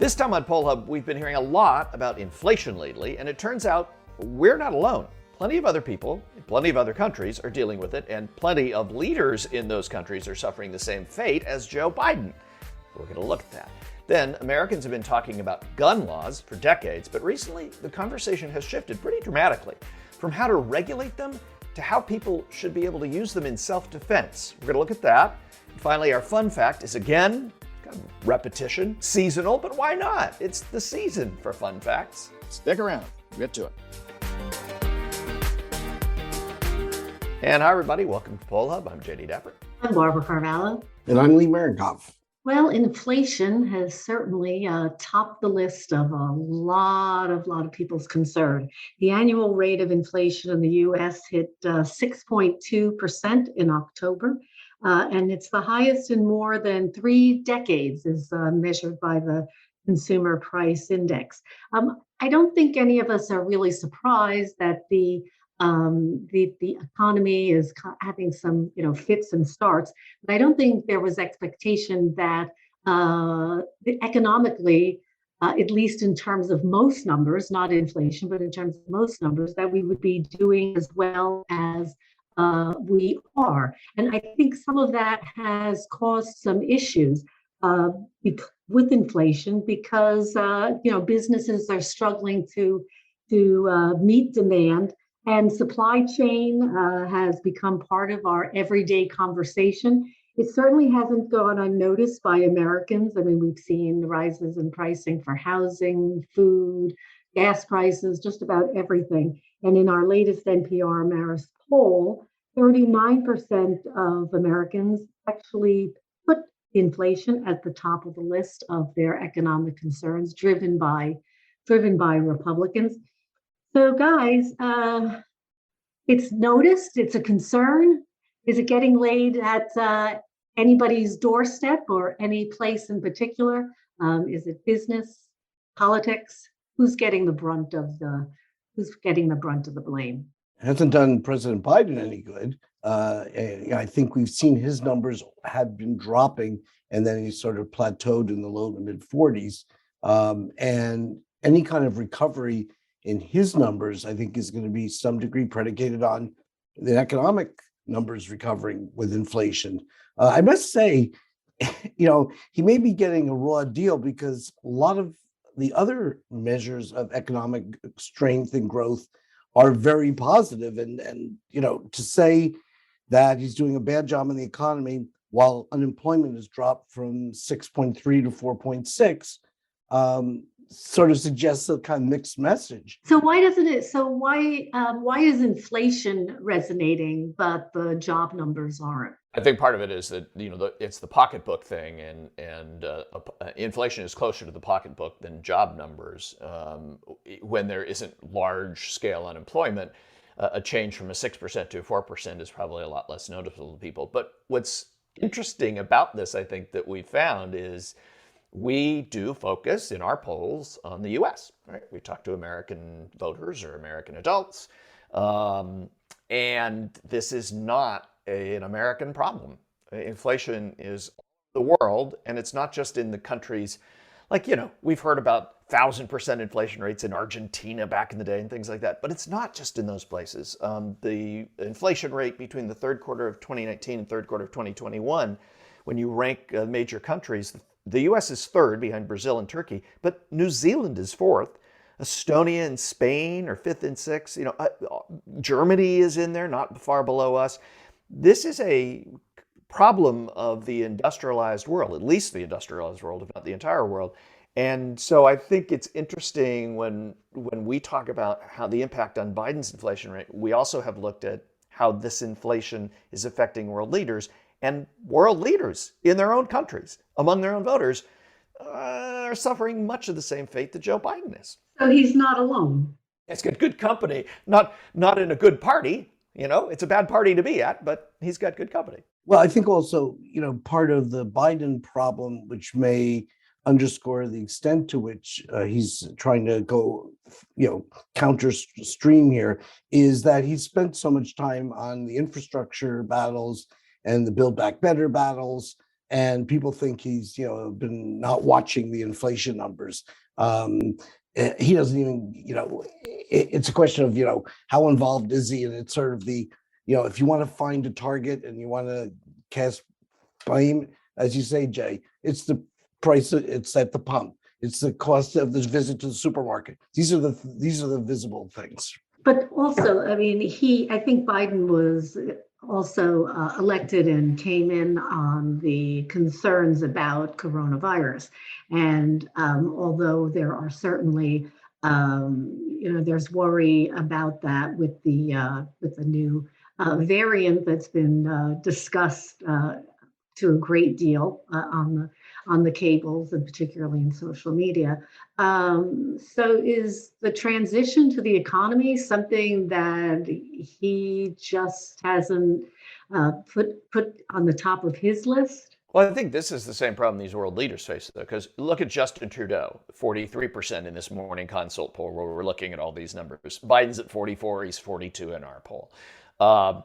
This time on Poll Hub, we've been hearing a lot about inflation lately, and it turns out we're not alone. Plenty of other people in plenty of other countries are dealing with it, and plenty of leaders in those countries are suffering the same fate as Joe Biden. We're going to look at that. Then, Americans have been talking about gun laws for decades, but recently the conversation has shifted pretty dramatically from how to regulate them to how people should be able to use them in self-defense. We're going to look at that. And finally, our fun fact is again, kind of repetition, seasonal, but why not? It's the season for fun facts. Stick around, we'll get to it. And hi, everybody. Welcome to Poll Hub. I'm JD Dapper. I'm Barbara Carvalho. And I'm Lee Marinkoff. Well, inflation has certainly topped the list of a lot of people's concern. The annual rate of inflation in the U.S. hit 6.2% in October, and it's the highest in more than 3 decades, as measured by the Consumer Price Index. I don't think any of us are really surprised that the economy is having some, fits and starts, but I don't think there was expectation that economically, at least in terms of most numbers, not inflation, but in terms of most numbers, that we would be doing as well as we are. And I think some of that has caused some issues with inflation because, businesses are struggling to meet demand. And supply chain has become part of our everyday conversation. It certainly hasn't gone unnoticed by Americans. I mean, we've seen rises in pricing for housing, food, gas prices, just about everything. And in our latest NPR Marist poll, 39% of Americans actually put inflation at the top of the list of their economic concerns, driven by Republicans. So guys, it's noticed, it's a concern. Is it getting laid at anybody's doorstep or any place in particular? Is it business, politics? Who's getting the brunt of the blame? It hasn't done President Biden any good. I think we've seen his numbers had been dropping, and then he sort of plateaued in the low to mid 40s. And any kind of recovery in his numbers, I think, is going to be some degree predicated on the economic numbers recovering with inflation. I must say, he may be getting a raw deal because a lot of the other measures of economic strength and growth are very positive. And to say that he's doing a bad job in the economy while unemployment has dropped from 6.3 to 4.6, sort of suggests a kind of mixed message. So why is inflation resonating, but the job numbers aren't? I think part of it is that it's the pocketbook thing, and inflation is closer to the pocketbook than job numbers. When there isn't large-scale unemployment, a change from a 6% to a 4% is probably a lot less noticeable to people. But what's interesting about this, I think, that we found is we do focus in our polls on the U.S. Right? We talk to American voters or American adults, and this is not an American problem. Inflation is the world, and it's not just in the countries like, we've heard about 1,000% inflation rates in Argentina back in the day and things like that, but it's not just in those places. The inflation rate between the third quarter of 2019 and third quarter of 2021, when you rank major countries, the U.S. is third behind Brazil and Turkey, but New Zealand is fourth. Estonia and Spain are fifth and sixth. Germany is in there, not far below us. This is a problem of the industrialized world, at least the industrialized world, if not the entire world. And so I think it's interesting when we talk about how the impact on Biden's inflation rate, we also have looked at how this inflation is affecting world leaders. And world leaders in their own countries, among their own voters, are suffering much of the same fate that Joe Biden is. So he's not alone. It's got good company, not in a good party. It's a bad party to be at, but he's got good company. Well, I think also, part of the Biden problem, which may underscore the extent to which he's trying to go, counter stream here, is that he's spent so much time on the infrastructure battles and the Build Back Better battles and people think he's been not watching the inflation numbers. He doesn't even it's a question of how involved is he, and it's sort of the if you want to find a target and you want to cast blame, as you say, Jay, it's the price. It's at the pump. It's the cost of this visit to the supermarket. These are the visible things. But also, I mean, I think Biden was also elected and came in on the concerns about coronavirus. And although there are certainly, there's worry about that with the new variant that's been discussed to a great deal on the cables and particularly in social media. So is the transition to the economy something that he just hasn't put on the top of his list? Well, I think this is the same problem these world leaders face, though, because look at Justin Trudeau, 43% in this morning consult poll where we're looking at all these numbers. Biden's at 44, he's 42 in our poll. Boris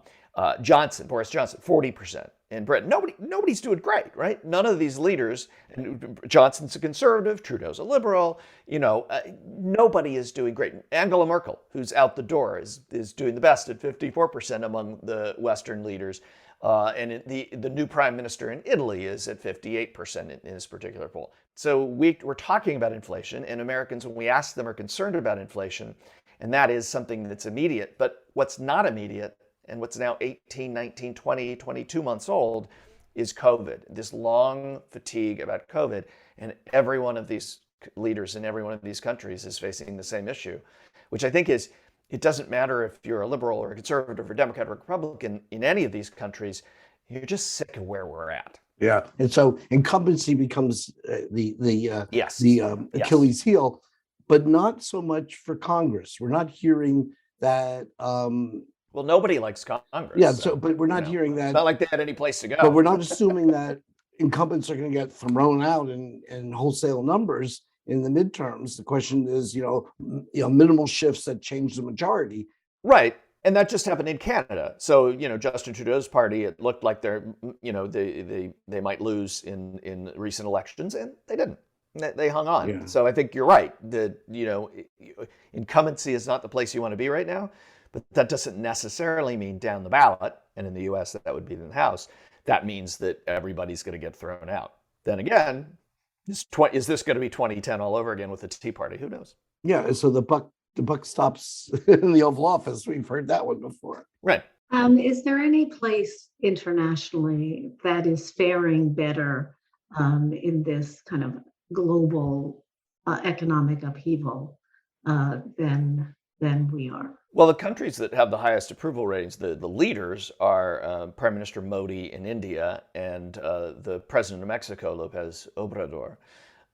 Johnson, 40% in Britain. Nobody's doing great, right? None of these leaders, and Johnson's a conservative, Trudeau's a liberal, nobody is doing great. Angela Merkel, who's out the door, is doing the best at 54% among the Western leaders. And the new prime minister in Italy is at 58% in this particular poll. So we're talking about inflation, and Americans, when we ask them, are concerned about inflation, and that is something that's immediate. But what's not immediate, and what's now 18, 19, 20, 22 months old, is COVID, this long fatigue about COVID. And every one of these leaders in every one of these countries is facing the same issue, which I think is, it doesn't matter if you're a liberal or a conservative or Democrat or Republican in any of these countries, you're just sick of where we're at. Yeah. And so incumbency becomes the Achilles heel, but not so much for Congress. We're not hearing that. Well, nobody likes Congress. Yeah. So, but we're not hearing that. It's not like they had any place to go. But we're not assuming that incumbents are going to get thrown out in wholesale numbers in the midterms. The question is, minimal shifts that change the majority. Right. And that just happened in Canada. So, Justin Trudeau's party, it looked like they might lose in recent elections, and they didn't. They hung on. Yeah. So I think you're right that, incumbency is not the place you want to be right now, but that doesn't necessarily mean down the ballot. And in the US, that would be in the House. That means that everybody's going to get thrown out. Then again, is this going to be 2010 all over again with the Tea Party? Who knows? Yeah. So the buck stops in the Oval Office. We've heard that one before. Right. Is there any place internationally that is faring better in this kind of global economic upheaval than we are? Well, the countries that have the highest approval ratings, the leaders are Prime Minister Modi in India and the President of Mexico, Lopez Obrador.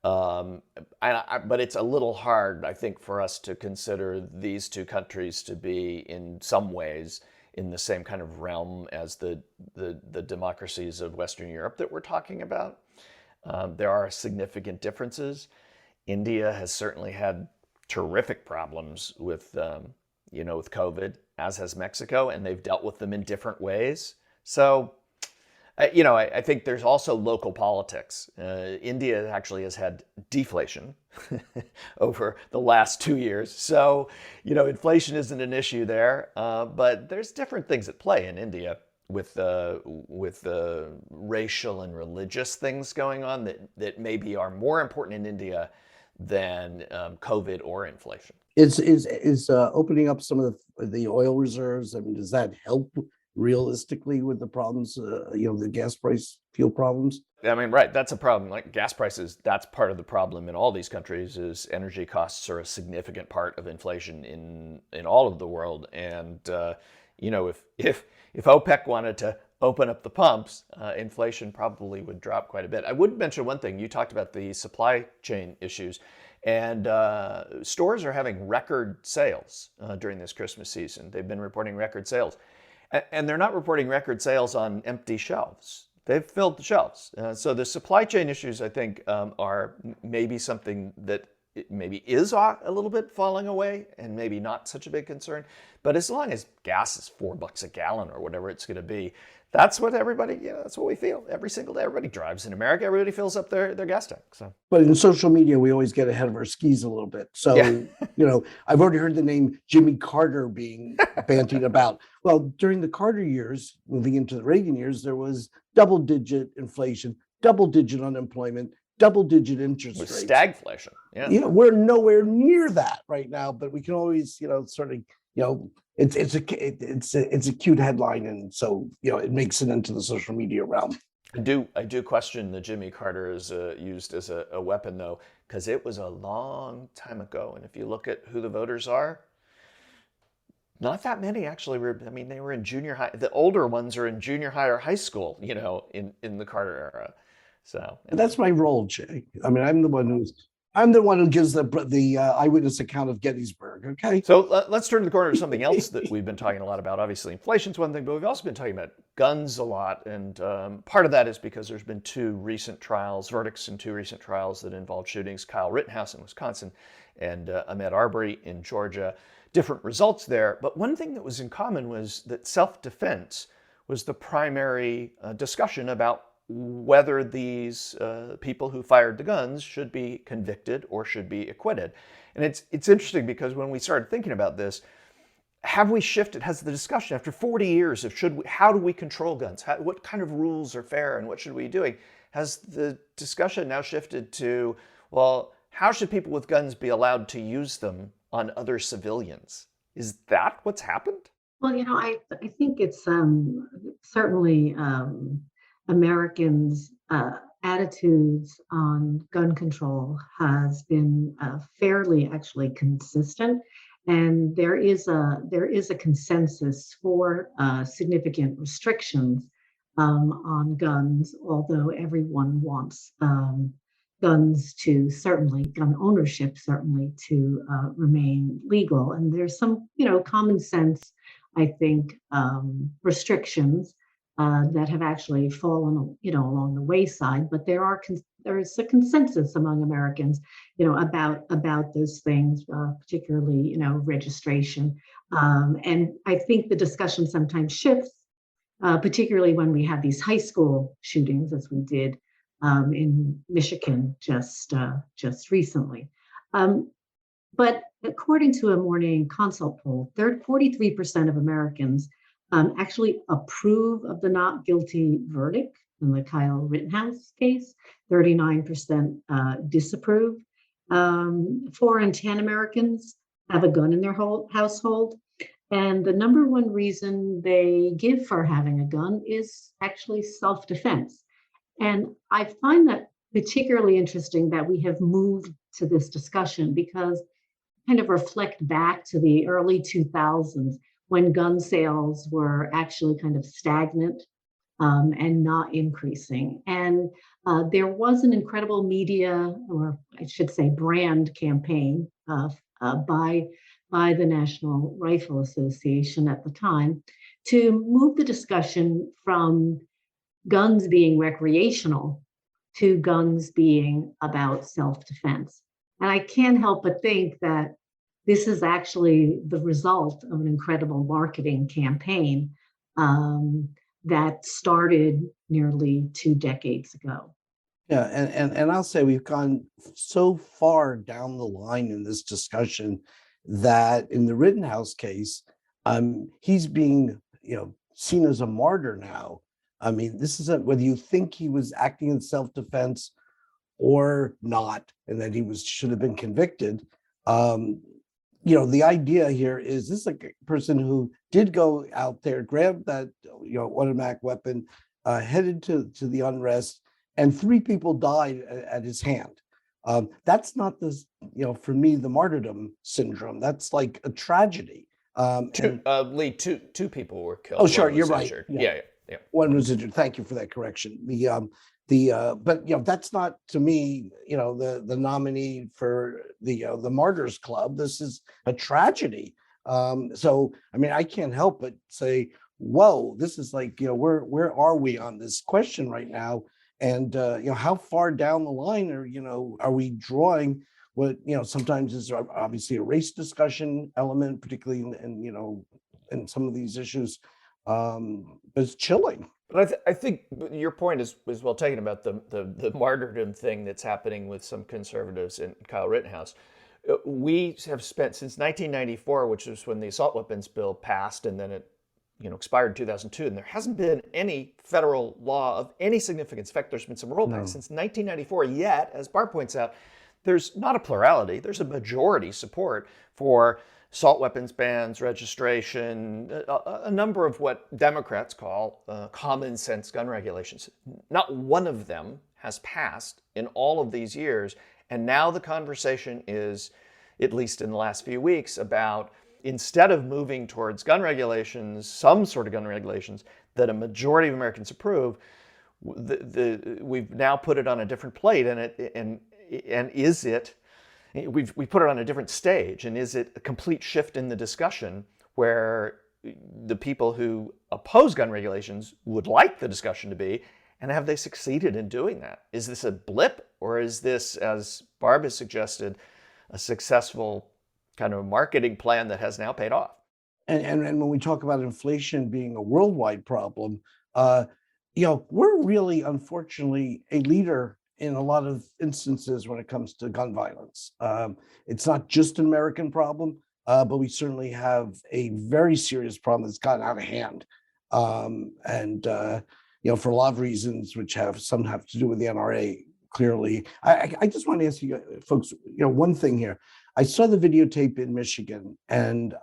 But it's a little hard, I think, for us to consider these two countries to be in some ways in the same kind of realm as the democracies of Western Europe that we're talking about. There are significant differences. India has certainly had terrific problems with COVID, as has Mexico, and they've dealt with them in different ways. So, I think there's also local politics. India actually has had deflation over the last 2 years. So, inflation isn't an issue there, but there's different things at play in India with racial and religious things going on that maybe are more important in India than COVID or inflation. Is opening up some of the oil reserves, I mean, does that help realistically with the problems, the gas price, fuel problems? I mean, right, that's a problem. Like gas prices, that's part of the problem in all these countries is energy costs are a significant part of inflation in all of the world. And, if OPEC wanted to open up the pumps, inflation probably would drop quite a bit. I would mention one thing. You talked about the supply chain issues. And stores are having record sales during this Christmas season. They've been reporting record sales. And they're not reporting record sales on empty shelves. They've filled the shelves. So the supply chain issues, I think, are maybe something that maybe is a little bit falling away and maybe not such a big concern. But as long as gas is $4 a gallon or whatever it's going to be, That's what everybody, that's what we feel every single day. Everybody drives in America. Everybody fills up their gas tank. So, But in social media, we always get ahead of our skis a little bit. yeah. So, I've already heard the name Jimmy Carter being bantied about. Well, during the Carter years, moving into the Reagan years, there was double-digit inflation, double-digit unemployment, double-digit interest With rates. stagflation. Yeah. We're nowhere near that right now, but we can always, sort of, it's a cute headline, and so it makes it into the social media realm. I do question that Jimmy Carter is used as a weapon, though, because it was a long time ago. And if you look at who the voters are, not that many actually were. I mean, they were in junior high. The older ones are in junior high or high school, in the Carter era. So And that's my role, Jay. I mean, I'm the one who gives the eyewitness account of Gettysburg. Okay. So let's turn to the corner to something else that we've been talking a lot about. Obviously, inflation's one thing, but we've also been talking about guns a lot. And part of that is because there's been verdicts in two recent trials that involved shootings. Kyle Rittenhouse in Wisconsin and Ahmaud Arbery in Georgia. Different results there. But one thing that was in common was that self-defense was the primary discussion about whether these people who fired the guns should be convicted or should be acquitted. And it's interesting because when we started thinking about this, have we shifted? Has the discussion after 40 years of how do we control guns? What kind of rules are fair and what should we be doing? Has the discussion now shifted to, well, how should people with guns be allowed to use them on other civilians? Is that what's happened? Well, I think it's certainly Americans' attitudes on gun control has been fairly actually consistent, and there is a consensus for significant restrictions on guns, although everyone wants gun ownership certainly to remain legal. And there's some, common sense, I think, restrictions that have actually fallen, along the wayside. But there is a consensus among Americans, about those things, particularly, registration. And I think the discussion sometimes shifts, particularly when we have these high school shootings, as we did in Michigan just recently. But according to a morning consult poll, 43% of Americans actually approve of the not guilty verdict in the Kyle Rittenhouse case. 39% disapprove. 4 in 10 Americans have a gun in their household. And the number one reason they give for having a gun is actually self-defense. And I find that particularly interesting that we have moved to this discussion, because kind of reflect back to the early 2000s when gun sales were actually kind of stagnant and not increasing. And there was an incredible media, or I should say brand campaign by the National Rifle Association at the time to move the discussion from guns being recreational to guns being about self-defense. And I can't help but think that this is actually the result of an incredible marketing campaign that started nearly 2 decades ago. Yeah, and I'll say we've gone so far down the line in this discussion that in the Rittenhouse case, he's being seen as a martyr now. I mean, this isn't whether you think he was acting in self-defense or not, and that he should have been convicted. The idea here is this is a person who did go out there, grabbed that automatic weapon, headed to the unrest, and 3 people died at his hand. That's not for me, the martyrdom syndrome. That's like a tragedy. Lee, two people were killed. Oh, sure, you're right. Yeah. One was injured. Thank you for that correction. But that's not, to me, the nominee for the Martyrs Club. This is a tragedy. So I mean, I can't help but say, whoa, this is like, where are we on this question right now? And how far down the line are we drawing what sometimes is obviously a race discussion element, particularly in some of these issues. It's chilling. But I think your point is well taken about the martyrdom thing that's happening with some conservatives in Kyle Rittenhouse. We have spent since 1994, which is when the assault weapons bill passed, and then it expired in 2002, and there hasn't been any federal law of any significance. In fact, there's been some rollbacks since 1994. Yet, as Barb points out, there's not a plurality. There's a majority support for assault weapons bans, registration, a number of what Democrats call common sense gun regulations. Not one of them has passed in all of these years. And now the conversation is, at least in the last few weeks, about instead of moving towards gun regulations, some sort of gun regulations that a majority of Americans approve, we've now put it on a different plate, and is it? We put it on a different stage, and is it a complete shift in the discussion where the people who oppose gun regulations would like the discussion to be, and have they succeeded in doing that? Is this a blip, or is this, as Barb has suggested, a successful kind of marketing plan that has now paid off? And when we talk about inflation being a worldwide problem, we're really, unfortunately, a leader in a lot of instances when it comes to gun violence. It's not just an American problem, but we certainly have a very serious problem that's gotten out of hand. For a lot of reasons, which some have to do with the NRA, clearly. I just want to ask you folks, one thing here. I saw the videotape in Michigan, and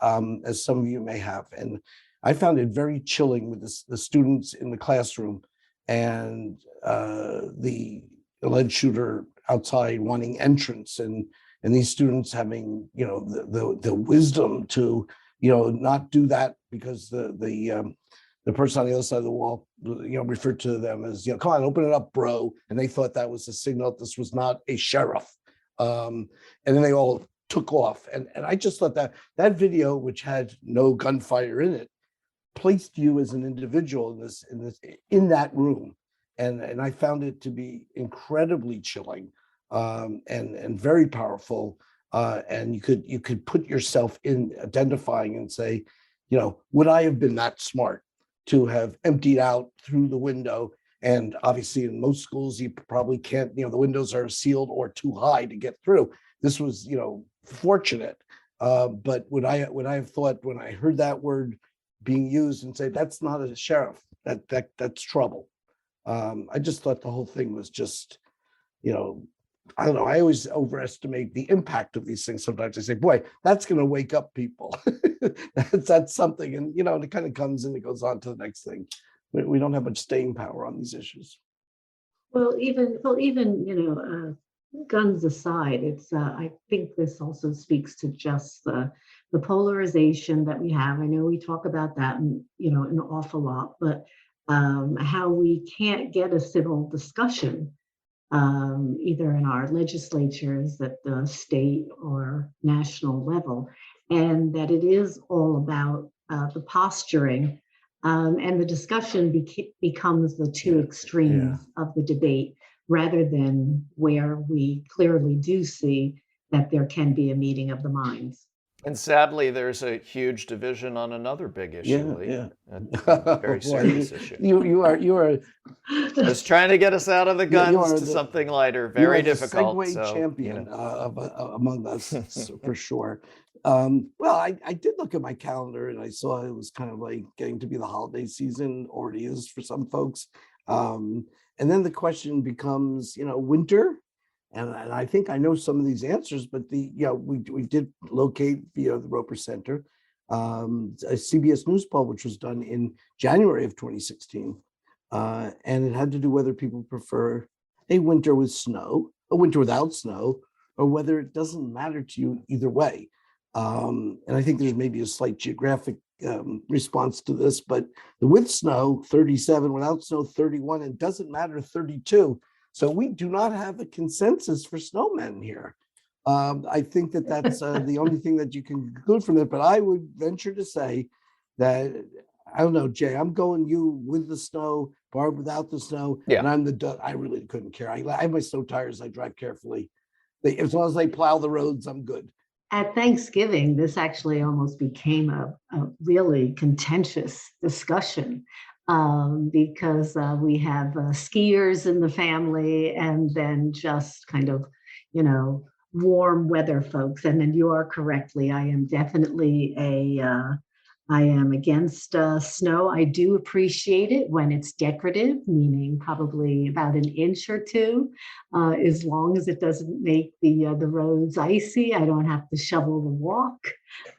as some of you may have, and I found it very chilling with the students in the classroom and the alleged shooter outside wanting entrance, and these students having the wisdom to not do that because the person on the other side of the wall referred to them as come on, open it up, bro, and they thought that was a signal that this was not a sheriff, and then they all took off, and I just thought that video, which had no gunfire in it, placed you as an individual in that room. And I found it to be incredibly chilling, and very powerful. And you could put yourself in identifying and say, would I have been that smart to have emptied out through the window? And obviously, in most schools, you probably can't. The windows are sealed or too high to get through. This was, fortunate. But would I have thought, when I heard that word being used, and say that's not a sheriff, that's trouble? I just thought the whole thing was just, I don't know. I always overestimate the impact of these things. Sometimes I say, boy, that's going to wake up people. that's something. And, and it kind of comes and it goes on to the next thing. We don't have much staying power on these issues. Well, even guns aside, it's I think this also speaks to just the polarization that we have. I know we talk about that, an awful lot, but how we can't get a civil discussion, either in our legislatures at the state or national level, and that it is all about the posturing, and the discussion becomes the two extremes of the debate, rather than where we clearly do see that there can be a meeting of the minds. And sadly, there's a huge division on another big issue, Lee. A very Boy, serious issue. You are Just trying to get us out of the guns to something lighter. Very the difficult. Segue champion among us, for sure. Well, I did look at my calendar, and I saw it was kind of like getting to be the holiday season, already is for some folks. And then the question becomes, winter. And I think I know some of these answers, but we did locate via the Roper Center a CBS News poll, which was done in January of 2016. And it had to do whether people prefer a winter with snow, a winter without snow, or whether it doesn't matter to you either way. And I think there's maybe a slight geographic response to this, but the with snow, 37, without snow, 31, and doesn't matter, 32. So we do not have a consensus for snowmen here. I think that's the only thing that you can conclude from it. But I would venture to say that, I don't know, Jay, I'm going you with the snow, Barb without the snow. Yeah. And I really couldn't care. I have my snow tires. I drive carefully. As long as they plow the roads, I'm good. At Thanksgiving, this actually almost became a really contentious discussion. because we have skiers in the family, and then just kind of, warm weather folks. And then you are correctly, I am definitely I am against snow. I do appreciate it when it's decorative, meaning probably about an inch or two, as long as it doesn't make the roads icy. I don't have to shovel the walk.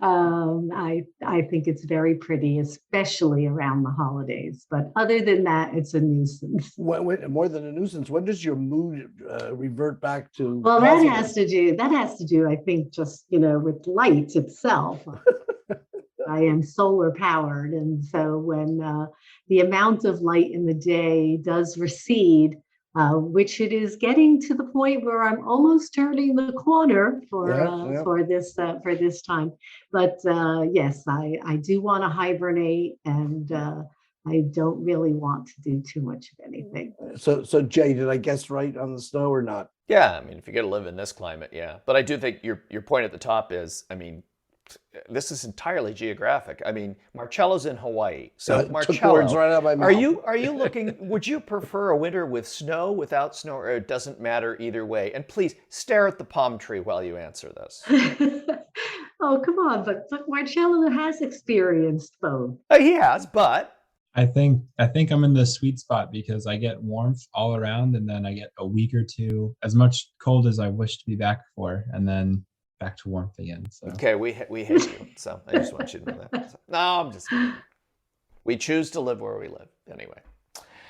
I think it's very pretty, especially around the holidays. But other than that, it's a nuisance. More than a nuisance, when does your mood revert back to Well, positive? that has to do, I think, just with light itself. I am solar powered. And so when the amount of light in the day does recede, which it is getting to the point where I'm almost turning the corner for this time. But yes, I do want to hibernate, and I don't really want to do too much of anything. So Jay, did I guess right on the snow or not? Yeah, I mean, if you get to live in this climate, yeah. But I do think your point at the top is, I mean, this is entirely geographic. I mean, Marcello's in Hawaii. So Marcello, words right out of my mouth. are you looking, would you prefer a winter with snow, without snow, or it doesn't matter either way? And please stare at the palm tree while you answer this. Oh, come on, but Marcello has experienced both. He has, but I think I'm in the sweet spot because I get warmth all around, and then I get a week or two, as much cold as I wish to be back for, and then back to warmth again. So. Okay, we hate you, so I just want you to know that. So, no, I'm just kidding. We choose to live where we live anyway.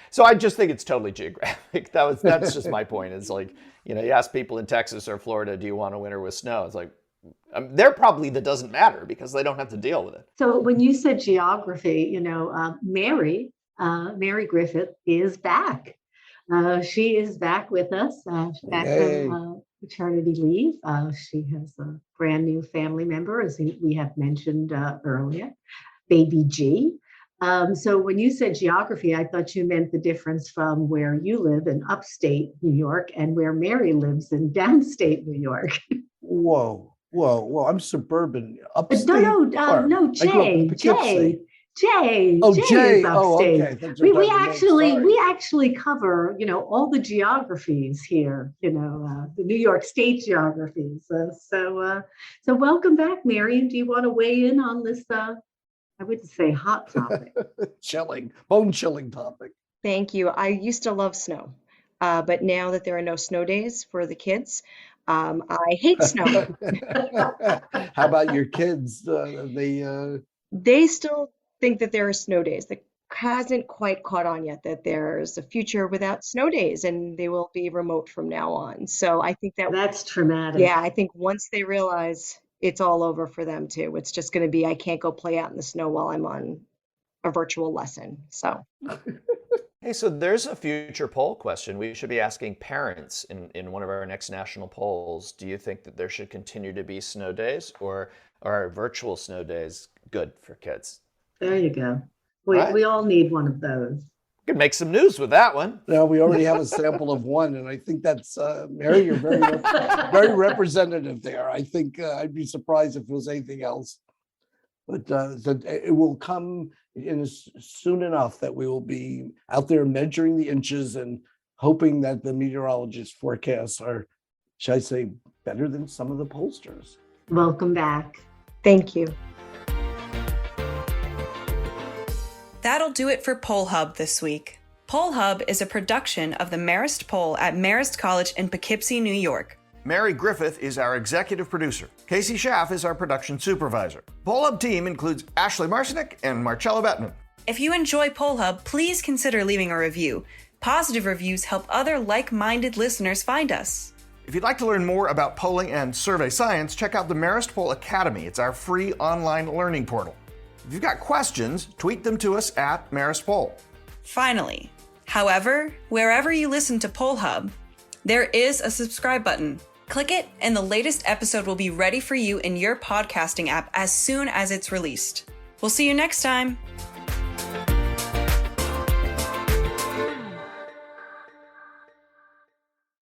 So I just think it's totally geographic. That's just my point. It's like, you ask people in Texas or Florida, do you want a winter with snow? It's like, they're probably that doesn't matter because they don't have to deal with it. So when you said geography, Mary Griffith is back. She is back with us. She's back from maternity leave. She has a brand new family member, as we have mentioned earlier, baby G. So when you said geography, I thought you meant the difference from where you live in upstate New York and where Mary lives in downstate New York. Whoa. I'm suburban. Upstate. No, Jay. Oh, Jay Jay. is upstate. Okay. We actually cover, all the geographies here, the New York State geographies. So welcome back, Mary. Do you want to weigh in on this, I wouldn't say hot topic? Bone-chilling topic. Thank you. I used to love snow, but now that there are no snow days for the kids, I hate snow. How about your kids? They still think that there are snow days. That hasn't quite caught on yet that there's a future without snow days, and they will be remote from now on. So I think that's traumatic. Yeah, I think once they realize it's all over for them too, it's just going to be, I can't go play out in the snow while I'm on a virtual lesson. So. Hey, so there's a future poll question. We should be asking parents in one of our next national polls. Do you think that there should continue to be snow days, or are virtual snow days good for kids? There you go. We all need one of those. We could make some news with that one. No, we already have a sample of one, and I think that's, Mary, you're very, very representative there. I think I'd be surprised if it was anything else. But it will come in soon enough that we will be out there measuring the inches and hoping that the meteorologists' forecasts are, should I say, better than some of the pollsters. Welcome back. Thank you. That'll do it for Poll Hub this week. Poll Hub is a production of the Marist Poll at Marist College in Poughkeepsie, New York. Mary Griffith is our executive producer. Casey Schaff is our production supervisor. Poll Hub team includes Ashley Marcinek and Marcello Bettman. If you enjoy Poll Hub, please consider leaving a review. Positive reviews help other like-minded listeners find us. If you'd like to learn more about polling and survey science, check out the Marist Poll Academy. It's our free online learning portal. If you've got questions, tweet them to us at Marist Poll. Finally, however, wherever you listen to Poll Hub, there is a subscribe button. Click it, and the latest episode will be ready for you in your podcasting app as soon as it's released. We'll see you next time.